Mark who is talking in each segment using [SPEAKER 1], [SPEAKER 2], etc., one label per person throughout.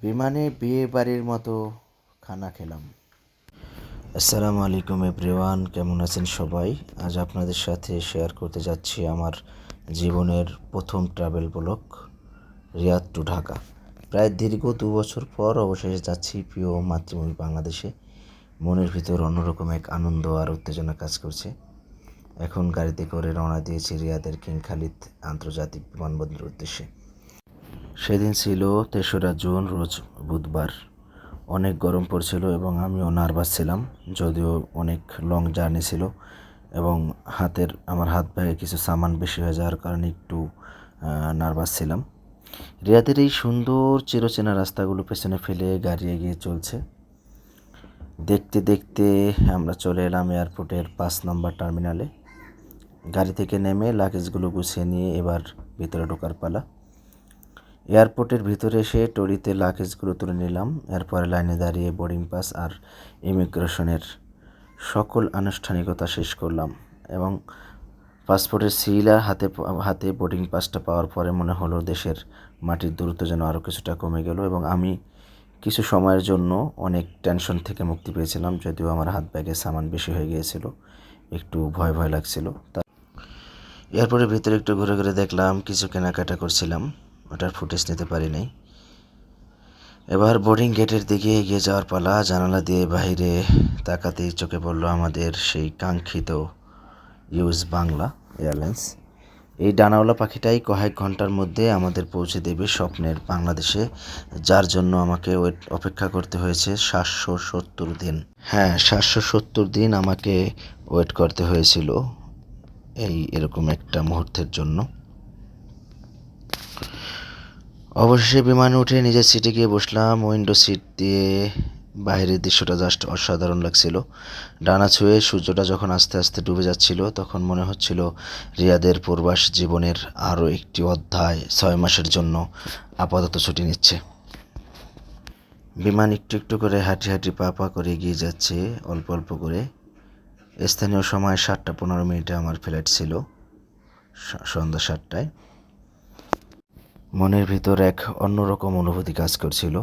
[SPEAKER 1] বিমানে বিয়ে বাড়ির মতো খানা খেলাম। আসসালামু আলাইকুম এভরিওয়ান, কেমন আছেন সবাই? আজ আপনাদের সাথে শেয়ার করতে যাচ্ছি আমার জীবনের প্রথম travel blog, Riyadh to Dhaka. প্রায় দীর্ঘ 2 বছর পর অবশেষে যাচ্ছি প্রিয় মাতৃভূমি বাংলাদেশে। মনের ভিতর অন্যরকম এক আনন্দ আর উত্তেজনা কাজ করছে। এখন গাড়িতে করে রওনা দিয়েছি রিয়াদের কিং খালিদ আন্তর্জাতিক বিমানবন্দরের উদ্দেশ্যে। সেদিন ছিল 3রা জুন, রোজ বুধবার। অনেক গরম পড়ছিল এবং আমিও নার্ভাস ছিলাম, যদিও অনেক লং জার্নি ছিল এবং আমার হাত ব্যাগে কিছু সামান বেশি হয়ে যাওয়ার কারণে একটু নার্ভাস ছিলাম। রিয়াদের এই সুন্দর চিরচেনা রাস্তাগুলো পেছনে ফেলে গাড়ি এগিয়ে চলছে। দেখতে দেখতে আমরা চলে এলাম এয়ারপোর্টের 5 নম্বর টার্মিনালে। গাড়ি থেকে নেমে লাগেজগুলো গুছিয়ে নিয়ে এবার ভিতরে ঢোকার পালা। এয়ারপোর্টের ভিতরে এসে ট্রলিতে লাগেজগুলো তুলে নিলাম। এরপরে লাইনে দাঁড়িয়ে বোর্ডিং পাস আর ইমিগ্রেশনের সকল আনুষ্ঠানিকতা শেষ করলাম এবং পাসপোর্টের সিল আর হাতে বোর্ডিং পাসটা পাওয়ার পরে মনে হলো দেশের মাটির দূরত্ব যেন আরও কিছুটা কমে গেল এবং আমি কিছু সময়ের জন্য অনেক টেনশন থেকে মুক্তি পেয়েছিলাম, যদিও আমার হাত ব্যাগে সামান বেশি হয়ে গিয়েছিল, একটু ভয় ভয় লাগছিল। এয়ারপোর্টের ভিতরে একটু ঘুরে ঘুরে দেখলাম, কিছু কেনাকাটা করছিলাম, ওটার ফুটেজ নিতে পারি নাই। এবার বোর্ডিং গেটের দিকে এগিয়ে যাওয়ার পালা। জানালা দিয়ে বাইরে তাকাতেই চোখে পড়ল আমাদের সেই কাঙ্ক্ষিত ইউজ বাংলা এয়ারলাইন্স। এই ডানাওয়ালা পাখিটাই কয়েক ঘন্টার মধ্যে আমাদের পৌঁছে দেবে স্বপ্নের বাংলাদেশে, যার জন্য আমাকে অপেক্ষা করতে হয়েছে 770 দিন। হ্যাঁ, 770 দিন আমাকে ওয়েট করতে হয়েছিল এরকম একটা মুহূর্তের জন্য। অবশেষে বিমানে উঠে নিজের সিটে গিয়ে বসলাম। উইন্ডো সিট দিয়ে বাইরের দৃশ্যটা জাস্ট অসাধারণ লাগছিল। ডানা ছুঁয়ে সূর্যটা যখন আস্তে আস্তে ডুবে যাচ্ছিল, তখন মনে হচ্ছিল রিয়াদের প্রবাস জীবনের আরও একটি অধ্যায় 6 মাসের জন্য আপাতত ছুটি নিচ্ছে। বিমান একটু একটু করে হাঁটি হাঁটি পা পা করে এগিয়ে যাচ্ছে, অল্প অল্প করে। স্থানীয় সময় 7টা 15 আমার ফ্লাইট ছিল, সন্ধ্যা 7টায়। মনের ভিতর এক অন্যরকম অনুভূতি কাজ করছিল।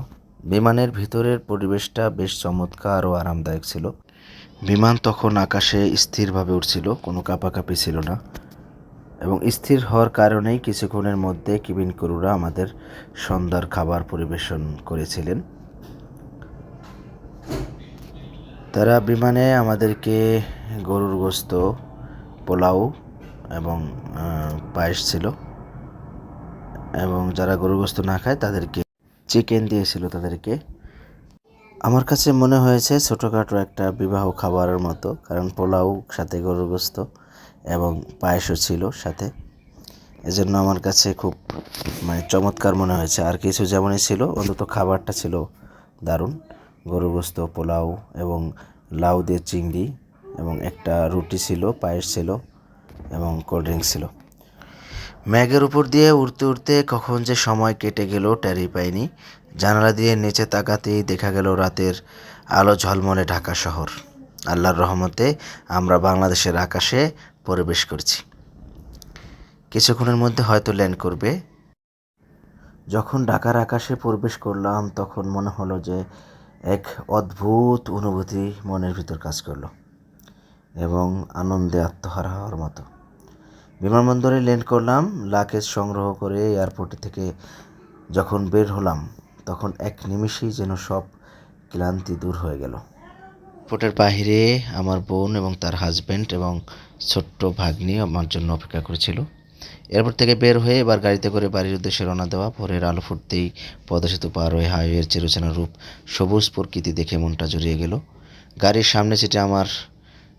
[SPEAKER 1] বিমানের ভিতরের পরিবেশটা বেশ চমৎকার ও আরামদায়ক ছিল। বিমান তখন আকাশে স্থিরভাবে উঠছিল, কোনো কাঁপাকাঁপি ছিল না এবং স্থির হওয়ার কারণেই কিছুক্ষণের মধ্যে কেবিন ক্রুরা আমাদের সন্ধ্যার খাবার পরিবেশন করেছিলেন। তারা বিমানে আমাদেরকে গরুর গোশত, পোলাও এবং পায়েস ছিল এবং যারা গরুর গোশত না খায় তাদেরকে চিকেন দিয়েছিল তাদেরকে। আমার কাছে মনে হয়েছে ছোটোখাটো একটা বিবাহ খাবারের মতো, কারণ পোলাও সাথে গরুর গোশত এবং পায়েসও ছিল সাথে। এজন্য আমার কাছে খুব চমৎকার মনে হয়েছে। আর কিছু যেমনই ছিল, অন্তত খাবারটা ছিল দারুণ। গরুর গোশত, পোলাও এবং লাউ দিয়ে চিংড়ি এবং একটা রুটি ছিল, পায়েস ছিল এবং কোল্ড ড্রিঙ্কস ছিল। ম্যাগের উপর দিয়ে উড়তে উড়তে কখন যে সময় কেটে গেল টেরই পাইনি। জানালা দিয়ে নিচে তাকাতেই দেখা গেল রাতের আলো ঝলমলে ঢাকা শহর। আল্লাহর রহমতে আমরা বাংলাদেশের আকাশে প্রবেশ করছি, কিছুক্ষণের মধ্যে হয়তো ল্যান্ড করবে। যখন ঢাকার আকাশে প্রবেশ করলাম, তখন মনে হলো যে এক অদ্ভুত অনুভূতি মনের ভিতর কাজ করলো এবং আনন্দে আত্মহারা হওয়ার মতো। বিমানবন্দরে ল্যান্ড করলাম। লাগেজ সংগ্রহ করে এয়ারপোর্ট থেকে যখন বের হলাম, তখন এক নিমিষেই যেন সব ক্লান্তি দূর হয়ে গেল। এয়ারপোর্টের বাহিরে আমার বোন এবং তার হাজব্যান্ড এবং ছোট্ট ভাগ্নি আমার জন্য অপেক্ষা করেছিল। এয়ারপোর্ট থেকে বের হয়ে এবার গাড়িতে করে বাড়ির উদ্দেশ্যে রওনা দেওয়া। ভোরের আলো ফুটতেই পদসেতু পার হয়ে হাইওয়ের চিরচেনা রূপ, সবুজ প্রকৃতি দেখে মনটা জুড়িয়ে গেল। গাড়ির সামনে সিটে আমার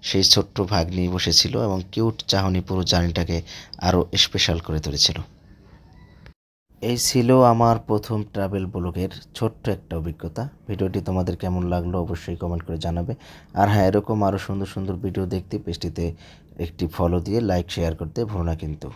[SPEAKER 1] সেই ছোট্ট ভাগ্নি বসেছিল এবং কিউট চাহনি পুরো জার্নিটাকে আরও স্পেশাল করে তুলেছিল। এই ছিল আমার প্রথম ট্রাভেল ব্লগের ছোট্ট একটা অভিজ্ঞতা। ভিডিওটি তোমাদের কেমন লাগলো অবশ্যই কমেন্ট করে জানাবে। আর হ্যাঁ, এরকম আরও সুন্দর সুন্দর ভিডিও দেখতে পেজটিতে একটি ফলো দিয়ে লাইক শেয়ার করতে ভুলো না কিন্তু।